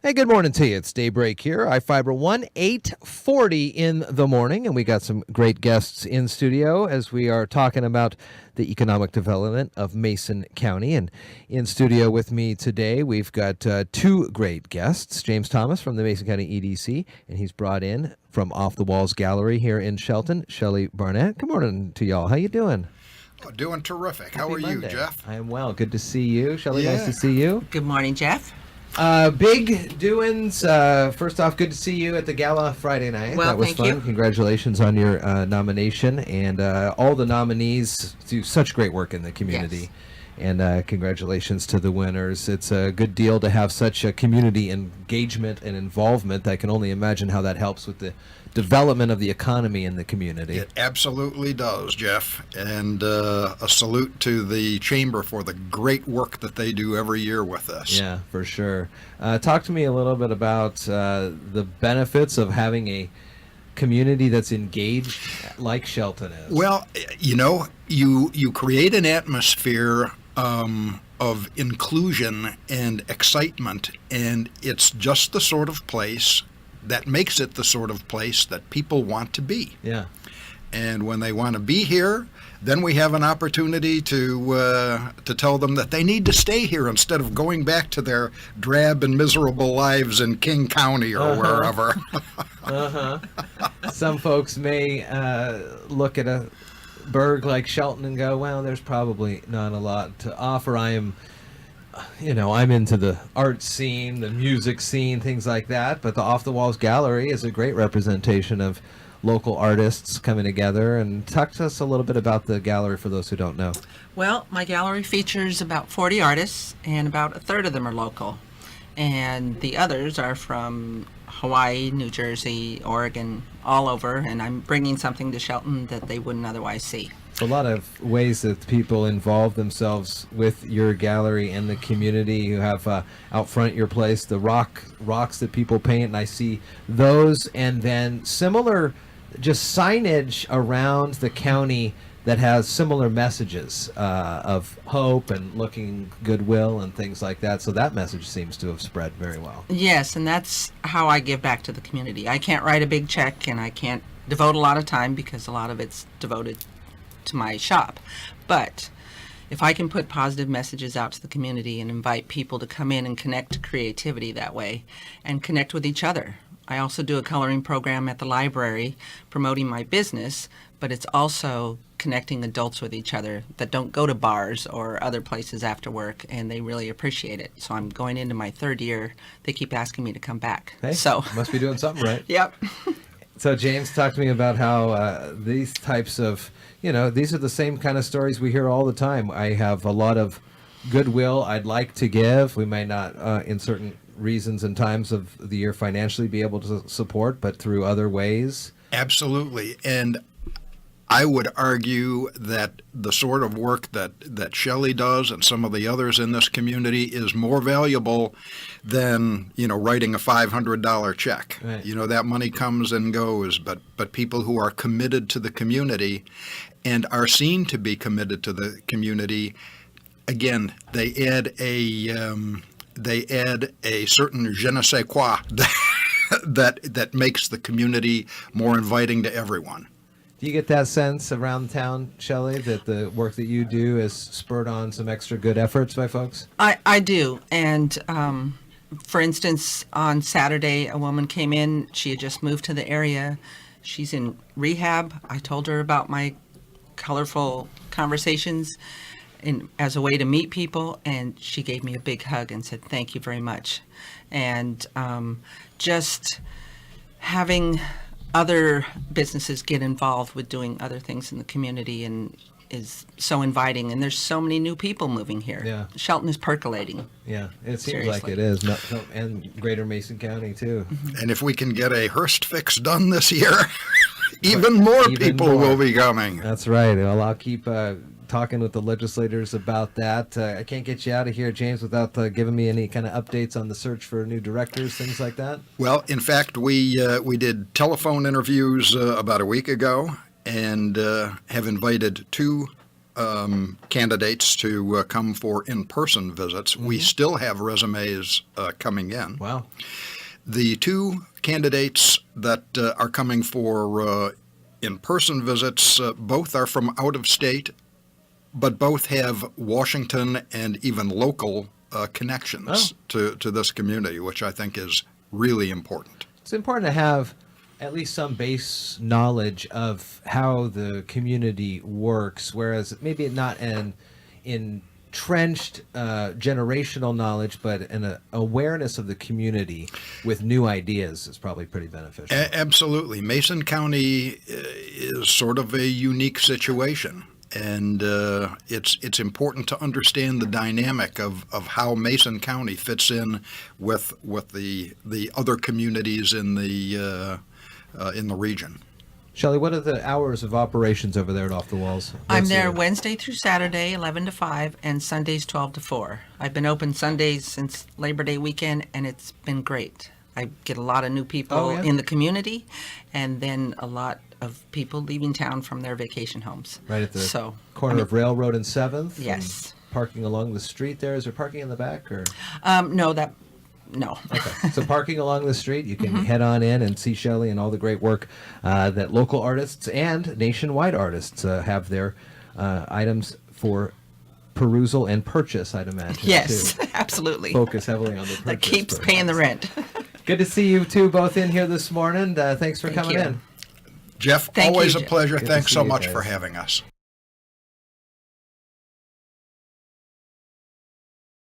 Hey, good morning to you. It's Daybreak here, iFiber 1, 840 in the morning, and we got some great guests in studio as we are talking about the economic development of Mason County. And in studio with me today, we've got two great guests, James Thomas from the Mason County EDC, and he's brought in from Off the Walls Gallery here in Shelton, Shelly Barnett. Good morning to y'all. How you doing? Oh, doing terrific. How Happy are Monday. you, Jeff? I am well. Good to see you. Shelly, nice to see you. Good morning, Jeff. Big doings. First off, good to see you at the gala Friday night. Well, that was thank fun. you. Congratulations on your nomination, and all the nominees do such great work in the community. Yes. And congratulations to the winners. It's a good deal to have such a community engagement and involvement. I can only imagine how that helps with the development of the economy in the community. It absolutely does, Jeff. And a salute to the Chamber for the great work that they do every year with us. Yeah, for sure. Talk to me a little bit about the benefits of having a community that's engaged like Shelton is. Well, you create an atmosphere of inclusion and excitement, and it's just the sort of place that makes it the sort of place that people want to be. Yeah. And when they want to be here, then we have an opportunity to tell them that they need to stay here instead of going back to their drab and miserable lives in King County or wherever. Some folks may look at a burg like Shelton and go, well, there's probably not a lot to offer. I'm into the art scene, the music scene, things like that, but the Off the Walls Gallery is a great representation of local artists coming together. And talk to us a little bit about the gallery for those who don't know. Well, my gallery features about 40 artists, and about a third of them are local. And the others are from Hawaii, New Jersey, Oregon, all over, and I'm bringing something to Shelton that they wouldn't otherwise see. A lot of ways that people involve themselves with your gallery and the community. You have out front your place the rocks that people paint, and I see those, and then similar just signage around the county that has similar messages of hope and looking goodwill and things like that. So that message seems to have spread very well. Yes, and that's how I give back to the community. I can't write a big check, and I can't devote a lot of time because a lot of it's devoted to my shop. But if I can put positive messages out to the community and invite people to come in and connect to creativity that way and connect with each other. I also do a coloring program at the library promoting my business, but it's also connecting adults with each other that don't go to bars or other places after work, and they really appreciate it. So I'm going into my third year. They keep asking me to come back. Hey, so must be doing something right. Yep. So James, talk to me about how these types of, these are the same kind of stories we hear all the time. I have a lot of goodwill I'd like to give. We may not, in certain reasons and times of the year, financially be able to support, but through other ways. Absolutely. And I would argue that the sort of work that Shelly does and some of the others in this community is more valuable than, writing a $500 check. Right. That money comes and goes, but people who are committed to the community and are seen to be committed to the community, again, they add a certain je ne sais quoi that makes the community more inviting to everyone. Do you get that sense around town, Shelly, that the work that you do has spurred on some extra good efforts by folks? I do. And for instance, on Saturday, a woman came in. She had just moved to the area. She's in rehab. I told her about my colorful conversations as a way to meet people, and she gave me a big hug and said, thank you very much. And just having other businesses get involved with doing other things in the community and is so inviting, and there's so many new people moving here. Yeah. Shelton is percolating. Yeah, it seems Seriously. like it is. And Greater Mason County, too. And if we can get a Hearst fix done this year, even more people will be coming. That's right. Well, I'll keep talking with the legislators about that. I can't get you out of here, James, without giving me any kind of updates on the search for new directors, things like that. Well, in fact, we did telephone interviews about a week ago and have invited two candidates to come for in-person visits. We still have resumes coming in. Wow. The two candidates that are coming for in-person visits, both are from out of state, but both have Washington and even local connections to this community, which I think is really important. It's important to have at least some base knowledge of how the community works, whereas maybe not an entrenched generational knowledge, but an awareness of the community with new ideas is probably pretty beneficial. Absolutely. Mason County is sort of a unique situation. And it's important to understand the dynamic of how Mason County fits in with the other communities in the region. Shelly, what are the hours of operations over there at Off the Walls? I'm there Wednesday through Saturday, 11 to 5, and Sundays, 12 to 4. I've been open Sundays since Labor Day weekend, and it's been great. I get a lot of new people in the community, and then a lot of people leaving town from their vacation homes. Right at the corner of Railroad and 7th? Yes. Parking along the street there. Is there parking in the back? Or No. Okay. So parking along the street, you can head on in and see Shelly and all the great work that local artists and nationwide artists have their items for perusal and purchase, I'd imagine. Yes, too. absolutely. Focus heavily on the purchase. That keeps paying the rent. Good to see you two both in here this morning. Thanks for coming in. Jeff, Thank always you, a Jeff. pleasure. Good to Thanks see so you much guys. for having us.